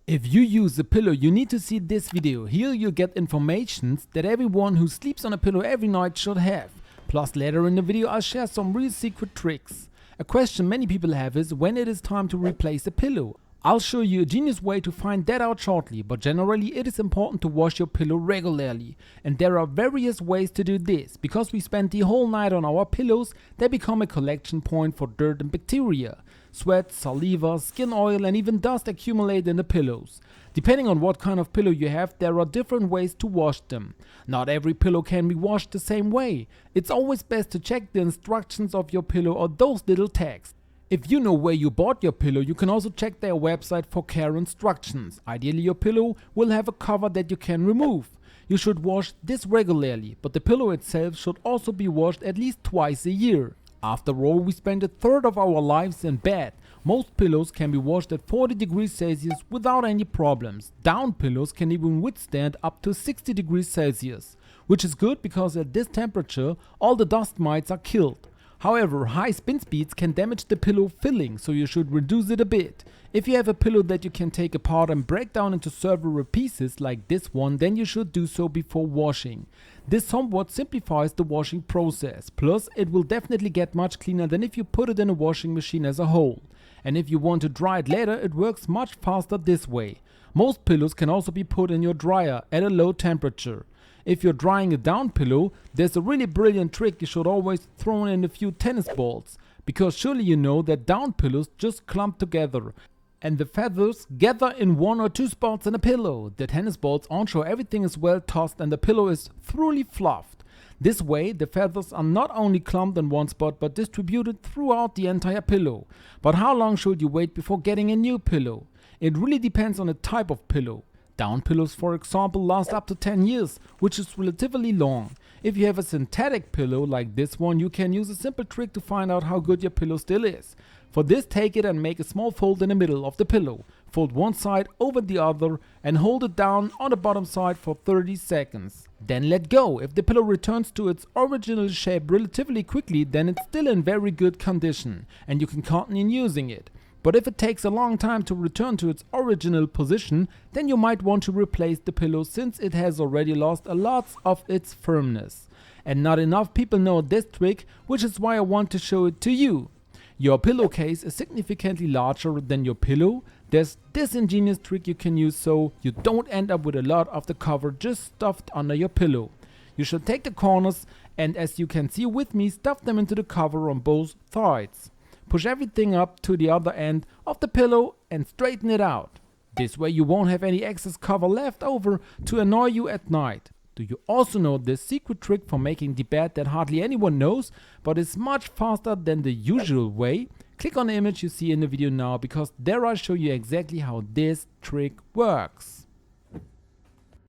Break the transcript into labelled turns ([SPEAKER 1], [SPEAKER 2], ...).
[SPEAKER 1] If you use a pillow, you need to see this video. Here you'll get information that everyone who sleeps on a pillow every night should have. Plus later in the video I'll share some real secret tricks. A question many people have is when it is time to replace a pillow. I'll show you a genius way to find that out shortly, but generally it is important to wash your pillow regularly. And there are various ways to do this. Because we spend the whole night on our pillows, they become a collection point for dirt and bacteria. Sweat, saliva, skin oil and even dust accumulate in the pillows. Depending on what kind of pillow you have, there are different ways to wash them. Not every pillow can be washed the same way. It's always best to check the instructions of your pillow or those little tags. If you know where you bought your pillow, you can also check their website for care instructions. Ideally your pillow will have a cover that you can remove. You should wash this regularly, but the pillow itself should also be washed at least twice a year. After all, we spend a third of our lives in bed. Most pillows can be washed at 40 degrees Celsius without any problems. Down pillows can even withstand up to 60 degrees Celsius, which is good because at this temperature all the dust mites are killed. However, high spin speeds can damage the pillow filling, so you should reduce it a bit. If you have a pillow that you can take apart and break down into several pieces like this one, then you should do so before washing. This somewhat simplifies the washing process, plus it will definitely get much cleaner than if you put it in a washing machine as a whole. And if you want to dry it later, it works much faster this way. Most pillows can also be put in your dryer at a low temperature. If you're drying a down pillow, there's a really brilliant trick. You should always throw in a few tennis balls, because surely you know that down pillows just clump together and the feathers gather in one or two spots in a pillow. The tennis balls ensure everything is well tossed and the pillow is thoroughly fluffed. This way the feathers are not only clumped in one spot but distributed throughout the entire pillow. But how long should you wait before getting a new pillow? It really depends on the type of pillow. Down pillows, for example, last up to 10 years, which is relatively long. If you have a synthetic pillow like this one, you can use a simple trick to find out how good your pillow still is. For this, take it and make a small fold in the middle of the pillow. Fold one side over the other and hold it down on the bottom side for 30 seconds. Then let go. If the pillow returns to its original shape relatively quickly, then it's still in very good condition and you can continue using it. But if it takes a long time to return to its original position, then you might want to replace the pillow since it has already lost a lot of its firmness. And not enough people know this trick, which is why I want to show it to you. Your pillowcase is significantly larger than your pillow. There's this ingenious trick you can use so you don't end up with a lot of the cover just stuffed under your pillow. You should take the corners and, as you can see with me, stuff them into the cover on both sides. Push everything up to the other end of the pillow and straighten it out. This way you won't have any excess cover left over to annoy you at night. Do you also know this secret trick for making the bed that hardly anyone knows, but is much faster than the usual way? Click on the image you see in the video now, because there I show you exactly how this trick works.